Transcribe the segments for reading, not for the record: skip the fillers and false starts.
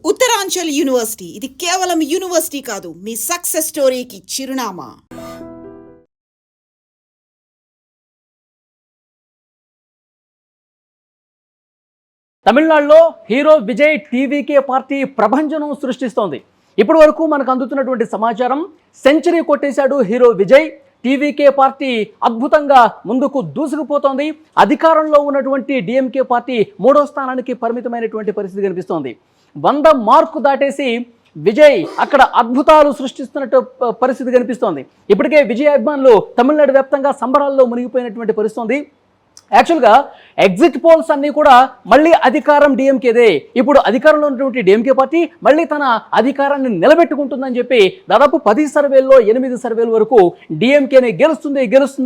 Uttaranchal university ఇది కేవలం university కాదు, మీ సక్సెస్ స్టోరీకి చిరునామా. తమిళనాడులో హీరో విజయ్ టీవీకే పార్టీ ప్రభంజనం సృష్టిస్తోంది. ఇప్పటి వరకు మనకు అందుతున్నటువంటి సమాచారం, సెంచరీ కొట్టేశాడు హీరో విజయ్. టీవీకే పార్టీ అద్భుతంగా ముందుకు దూసుకుపోతోంది. అధికారంలో ఉన్నటువంటి డిఎంకే పార్టీ 3వ స్థానానికి పరిమితమైనటువంటి పరిస్థితి కనిపిస్తోంది. 100 మార్కు దాటేసి విజయ్ అక్కడ అద్భుతాలు సృష్టిస్తున్నట్టు పరిస్థితి కనిపిస్తోంది. ఇప్పటికే విజయ్ అభిమానులు తమిళనాడు వ్యాప్తంగా సంబరాల్లో మునిగిపోయినటువంటి పరిస్థితి. యాక్చువల్గా ఎగ్జిట్ పోల్స్ అన్నీ కూడా మళ్ళీ అధికారం డిఎంకేదే. ఇప్పుడు అధికారంలో ఉన్నటువంటి డిఎంకే పార్టీ మళ్ళీ తన అధికారాన్ని నిలబెట్టుకుంటుందని చెప్పి దాదాపు 10 సర్వేల్లో 8 సర్వేల వరకు డిఎంకేనే గెలుస్తుంది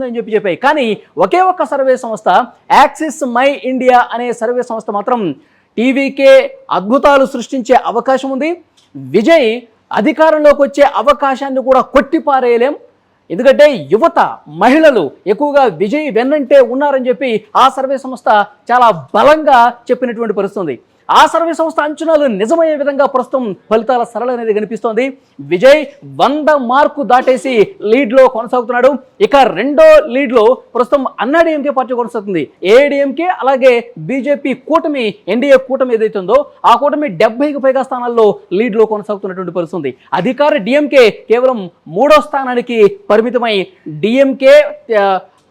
అని చెప్పాయి. కానీ ఒకే ఒక్క సర్వే సంస్థ యాక్సిస్ మై ఇండియా అనే సర్వే సంస్థ మాత్రం టీవీకే అద్భుతాలు సృష్టించే అవకాశం ఉంది, విజయ్ అధికారంలోకి వచ్చే అవకాశాన్ని కూడా కొట్టిపారేయలేం, ఎందుకంటే యువత మహిళలు ఎక్కువగా విజయ్ వెన్నంటే ఉన్నారని చెప్పి ఆ సర్వే సంస్థ చాలా బలంగా చెప్పినటువంటి పరిస్థితి. ఆ సర్వే సంస్థ అంచనాలు నిజమయ్యే విధంగా ప్రస్తుతం ఫలితాల సరళ అనేది కనిపిస్తోంది. విజయ్ 100 మార్కు దాటేసి లీడ్లో కొనసాగుతున్నాడు. ఇక రెండో లీడ్లో ప్రస్తుతం అన్నాడీఎంకే పార్టీ కొనసాగుతుంది. ఏఐడిఎంకే అలాగే బీజేపీ కూటమి, ఎన్డీఏ కూటమి ఏదైతే ఉందో ఆ కూటమి 70కి పైగా స్థానాల్లో లీడ్లో కొనసాగుతున్నటువంటి పరిస్థితి. అధికార డిఎంకే కేవలం 3వ స్థానానికి పరిమితమై డిఎంకే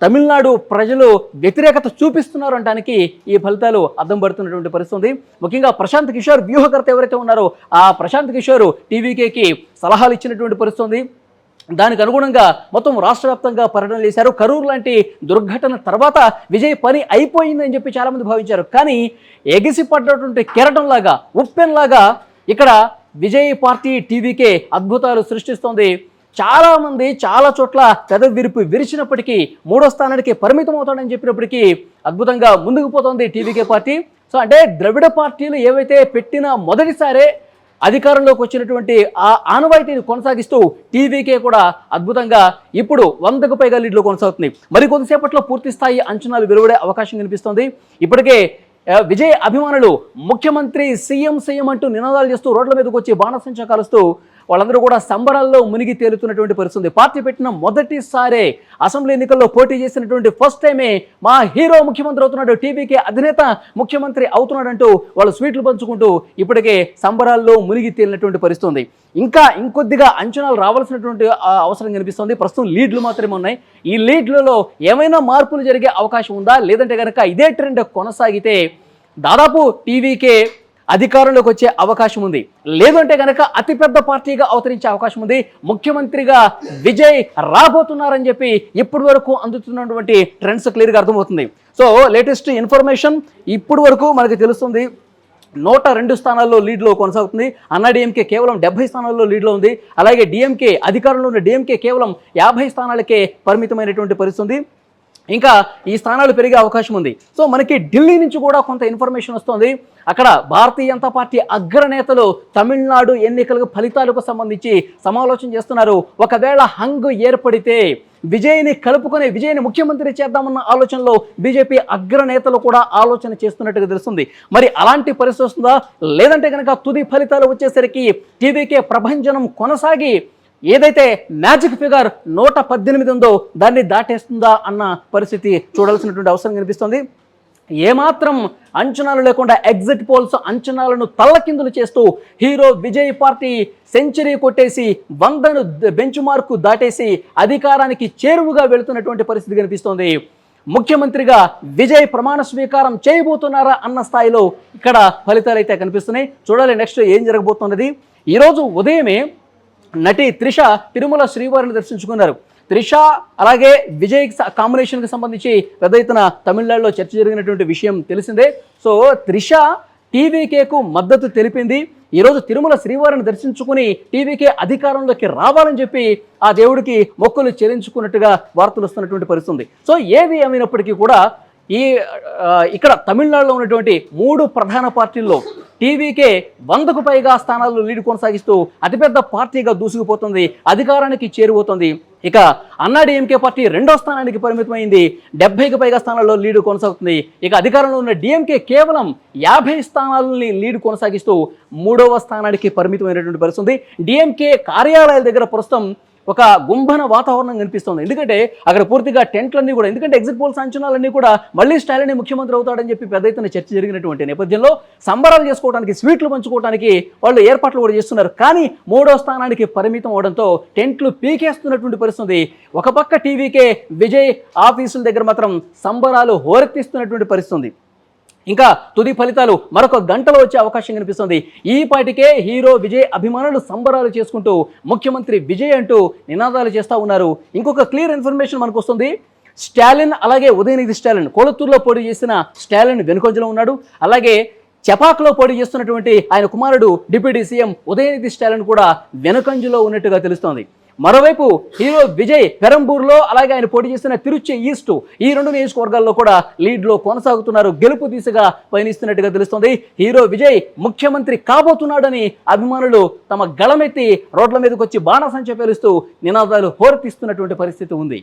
తమిళనాడు ప్రజలు వ్యతిరేకత చూపిస్తున్నారు అనడానికి ఈ ఫలితాలు అద్దం పడుతున్నటువంటి పరిస్థితి. ముఖ్యంగా ప్రశాంత్ కిషోర్ వ్యూహకర్త ఎవరైతే ఉన్నారో ఆ ప్రశాంత్ కిషోర్ టీవీకేకి సలహాలు ఇచ్చినటువంటి పరిస్థితి. దానికి అనుగుణంగా మొత్తం రాష్ట్ర వ్యాప్తంగా పర్యటన చేశారు. కరూరు లాంటి దుర్ఘటన తర్వాత విజయ్ పని అయిపోయిందని చెప్పి చాలామంది భావించారు. కానీ ఎగిసిపడ్డటువంటి కెరటంలాగా, ఉప్పెన్లాగా ఇక్కడ విజయ్ పార్టీ టీవీకే అద్భుతాలు సృష్టిస్తోంది. చాలామంది చాలా చోట్ల పెదవిరుపు విరిచినప్పటికీ 3వ స్థానానికి పరిమితం అవుతాడని చెప్పినప్పటికీ అద్భుతంగా ముందుకు పోతుంది టీవీకే పార్టీ. సో అంటే ద్రవిడ పార్టీలు ఏవైతే పెట్టిన మొదటిసారే అధికారంలోకి వచ్చినటువంటి ఆ ఆనవాయితీని కొనసాగిస్తూ టీవీకే కూడా అద్భుతంగా ఇప్పుడు 100కు పైగా లీడ్లో కొనసాగుతుంది. మరి కొంతసేపట్లో పూర్తి స్థాయి అంచనాలు వెలువడే అవకాశం కనిపిస్తోంది. ఇప్పటికే విజయ్ అభిమానులు ముఖ్యమంత్రి సీఎం అంటూ నినాదాలు చేస్తూ రోడ్ల మీదకి వచ్చి బాణసంచా కాలుస్తూ వాళ్ళందరూ కూడా సంబరాల్లో మునిగి తేలుతున్నటువంటి పరిస్థితి. పార్టీ పెట్టిన మొదటిసారే అసెంబ్లీ ఎన్నికల్లో పోటీ చేసినటువంటి ఫస్ట్ టైమే మా హీరో ముఖ్యమంత్రి అవుతున్నాడు, టీవీకే అధినేత ముఖ్యమంత్రి అవుతున్నాడంటూ వాళ్ళు స్వీట్లు పంచుకుంటూ ఇప్పటికే సంబరాల్లో మునిగి తేలినటువంటి పరిస్థితి. ఇంకా ఇంకొద్దిగా అంచనాలు రావాల్సినటువంటి అవసరం కనిపిస్తుంది. ప్రస్తుతం లీడ్లు మాత్రమే ఉన్నాయి. ఈ లీడ్లలో ఏమైనా మార్పులు జరిగే అవకాశం ఉందా, లేదంటే కనుక ఇదే ట్రెండ్ కొనసాగితే దాదాపు టీవీకే అధికారంలోకి వచ్చే అవకాశం ఉంది, లేదంటే కనుక అతిపెద్ద పార్టీగా అవతరించే అవకాశం ఉంది. ముఖ్యమంత్రిగా విజయ్ రాబోతున్నారని చెప్పి ఇప్పటి వరకు అందుతున్నటువంటి ట్రెండ్స్ క్లియర్గా అర్థమవుతుంది. సో లేటెస్ట్ ఇన్ఫర్మేషన్ ఇప్పటి వరకు మనకు తెలుస్తుంది. 102 స్థానాల్లో లీడ్లో కొనసాగుతుంది. అన్నాడీఎంకే కేవలం 70 స్థానాల్లో లీడ్లో ఉంది. అలాగే డిఎంకే, అధికారంలో ఉన్న డిఎంకే కేవలం 50 స్థానాలకే పరిమితమైనటువంటి పరిస్థితి. ఇంకా ఈ స్థానాలు పెరిగే అవకాశం ఉంది. సో మనకి ఢిల్లీ నుంచి కూడా కొంత ఇన్ఫర్మేషన్ వస్తుంది. అక్కడ భారతీయ జనతా పార్టీ అగ్రనేతలు తమిళనాడు ఎన్నికల ఫలితాలకు సంబంధించి సమాలోచన చేస్తున్నారు. ఒకవేళ హంగు ఏర్పడితే విజయ్ని కలుపుకొని విజయ్ని ముఖ్యమంత్రి చేద్దామన్న ఆలోచనలో బీజేపీ అగ్రనేతలు కూడా ఆలోచన చేస్తున్నట్టుగా తెలుస్తుంది. మరి అలాంటి పరిస్థితి వస్తుందా, లేదంటే కనుక తుది ఫలితాలు వచ్చేసరికి టీవీకే ప్రభంజనం కొనసాగి ఏదైతే మ్యాజిక్ ఫిగర్ 118 ఉందో దాన్ని దాటేస్తుందా అన్న పరిస్థితి చూడాల్సినటువంటి అవసరం కనిపిస్తుంది. ఏమాత్రం అంచనాలు లేకుండా ఎగ్జిట్ పోల్స్ అంచనాలను తల్లకిందులు చేస్తూ హీరో విజయ్ పార్టీ సెంచరీ కొట్టేసి 100ను బెంచ్ మార్కు దాటేసి అధికారానికి చేరువుగా వెళుతున్నటువంటి పరిస్థితి కనిపిస్తోంది. ముఖ్యమంత్రిగా విజయ్ ప్రమాణ స్వీకారం చేయబోతున్నారా అన్న స్థాయిలో ఇక్కడ ఫలితాలు అయితే కనిపిస్తున్నాయి. చూడాలి నెక్స్ట్ ఏం జరగబోతున్నది. ఈరోజు ఉదయమే నటి త్రిష తిరుమల శ్రీవారిని దర్శించుకున్నారు. త్రిష అలాగే విజయ్ కాంబినేషన్కి సంబంధించి పెద్ద ఎత్తున తమిళనాడులో చర్చ జరిగినటువంటి విషయం తెలిసిందే. సో త్రిష టీవీకేకు మద్దతు తెలిపింది. ఈరోజు తిరుమల శ్రీవారిని దర్శించుకుని టీవీకే అధికారంలోకి రావాలని చెప్పి ఆ దేవుడికి మొక్కులు చెల్లించుకున్నట్టుగా వార్తలు వస్తున్నటువంటి పరిస్థితి. సో ఏది ఏమైనప్పటికీ కూడా ఇక్కడ తమిళనాడులో ఉన్నటువంటి 3 ప్రధాన పార్టీల్లో టీవీకే 100కు పైగా స్థానాల్లో లీడ్ కొనసాగిస్తూ అతిపెద్ద పార్టీగా దూసుకుపోతుంది, అధికారానికి చేరువవుతుంది. ఇక అన్నాడీఎంకే పార్టీ 2వ స్థానానికి పరిమితమైంది, 70కి పైగా స్థానాల్లో లీడ్ కొనసాగుతుంది. ఇక అధికారంలో ఉన్న డిఎంకే కేవలం 50 స్థానాలని లీడ్ కొనసాగిస్తూ 3వ స్థానానికి పరిమితమైనటువంటి పరిస్థితి. డిఎంకే కార్యాలయాల దగ్గర ప్రస్తుతం ఒక గుంభన వాతావరణం కనిపిస్తుంది. ఎందుకంటే అక్కడ పూర్తిగా టెంట్లన్నీ కూడా, ఎందుకంటే ఎగ్జిట్ పోల్స్ అంచనాలన్నీ కూడా మళ్ళీ స్టాలిన్ ముఖ్యమంత్రి అవుతాడని చెప్పి పెద్ద ఎత్తున చర్చ జరిగినటువంటి నేపథ్యంలో సంబరాలు చేసుకోవడానికి, స్వీట్లు పంచుకోవడానికి వాళ్ళు ఏర్పాట్లు కూడా చేస్తున్నారు. కానీ 3వ స్థానానికి పరిమితం అవడంతో టెంట్లు పీకేస్తున్నటువంటి పరిస్థితి. ఒక పక్క టీవీకే విజయ్ ఆఫీసుల దగ్గర మాత్రం సంబరాలు హోరెత్తిస్తున్నటువంటి పరిస్థితి. ఇంకా తుది ఫలితాలు మరొక గంటలో వచ్చే అవకాశం కనిపిస్తుంది. ఈ పాటికే హీరో విజయ్ అభిమానులు సంబరాలు చేసుకుంటూ ముఖ్యమంత్రి విజయ్ అంటూ నినాదాలు చేస్తూ ఉన్నారు. ఇంకొక క్లియర్ ఇన్ఫర్మేషన్ మనకు వస్తుంది. స్టాలిన్ అలాగే ఉదయనిధి స్టాలిన్ కొళత్తూరులో పోటీ చేసిన స్టాలిన్ వెనుకొంజలో ఉన్నాడు. అలాగే చపాక్లో పోటీ చేస్తున్నటువంటి ఆయన కుమారుడు డిప్యూటీ సీఎం ఉదయనిధి స్టాలిన్ కూడా వెనుకంజలో ఉన్నట్టుగా తెలుస్తోంది. మరోవైపు హీరో విజయ్ పెరంబూర్లో, అలాగే ఆయన పోటీ చేసిన తిరుచి ఈస్ట్, ఈ 2 నియోజకవర్గాల్లో కూడా లీడ్లో కొనసాగుతున్నారు, గెలుపు దిశగా పయనిస్తున్నట్టుగా తెలుస్తోంది. హీరో విజయ్ ముఖ్యమంత్రి కాబోతున్నాడని అభిమానులు తమ గళమెత్తి రోడ్ల మీదకి వచ్చి బాణసంచ పేలుస్తూ నినాదాలు హోరెత్తిస్తున్నటువంటి పరిస్థితి ఉంది.